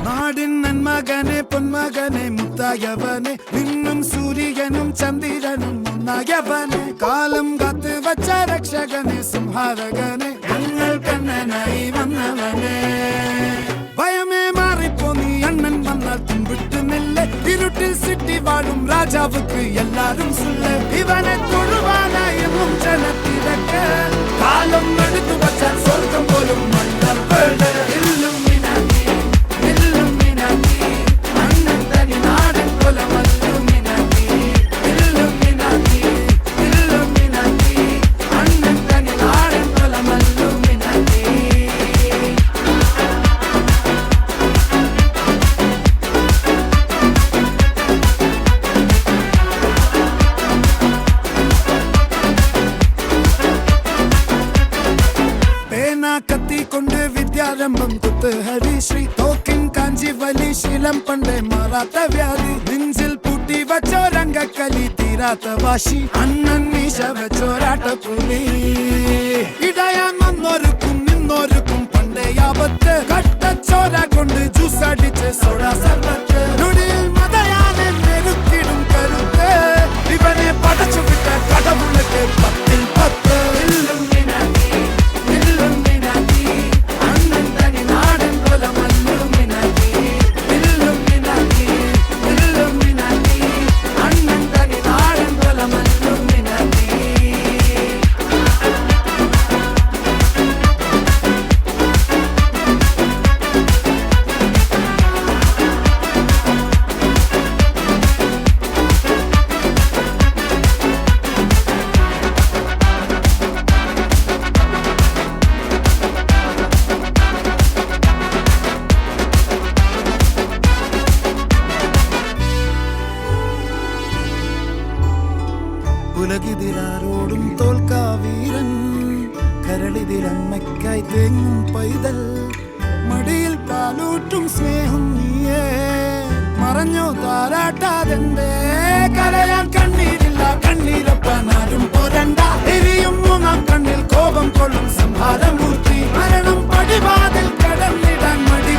നാടിൻ നന്മകനെ പൊന്മകനെ മുത്തായവനെ നിന്നും സൂര്യനും ചന്ദ്രനും ഒന്നായവനെ കാലം കാത്ത് വച്ച രക്ഷകനെ സംഹാരകനെ ഞങ്ങൾ കണ്ണനായി വന്നവനെ ഭയമേ മാറിപ്പോ നീ അണ്ണൻ വന്നാൽ തുമ്പിട്ടുന്നില്ല ഇരുട്ടിൽ സിറ്റി വാഴും രാജാവുക്ക് എല്ലാരും സുല്ല ഇവനെ തൊഴുവാനായും ജനത്തിരക്ക് കാലം എടുത്തു വച്ചാൽ സ്വർഗം പോലും മണ്ണപ്പേട് കത്തിക്കൊണ്ട് വിദ്യാരംഭം കുത്ത് ഹരിശ്രീ തോക്കിൻ കാഞ്ചി വലി ശീലം പണ്ടേ മാറാത്ത വ്യാധി നെഞ്ചിൽ പൂട്ടി വച്ചോരംഗക്കലി തീരാത്ത വാശി അണ്ണൻ മീശ വെച്ചോരാട്ട പുലി ഇടയാൻ വന്നോർക്കും നിന്നോർക്കും പണ്ടേ ആപത്ത് കട്ടച്ചോര കൊണ്ട് ജ്യൂസ് അടിച്ച് സോഡ സർവത്ത് നൊടിയിൽ മതയാനെ നെരുക്കിടും കരുത്ത് ഇവനെ പടച്ചു വിട്ട കടവുള്ളക്ക് 10ൽ 10 ഉലകിതിരാരോടും തോൽക്കാ വീരൻ കരളിതിരമ്മയ്ക്കായി തേങ്ങും പൈതൽ മടിയിൽ പാലൂട്ടും സ്നേഹം നീയേ മറഞ്ഞോ താരാട്ടാതെന്തേ കരയാൻ കണ്ണീരില്ല കണ്ണീരൊപ്പനാരും പോരണ്ട എരിയും മൂന്നാം കണ്ണിൽ കോപം കൊള്ളും സംഹാരമൂർത്തി മരണം പടിവാതിൽ കടന്നിടാൻ മടി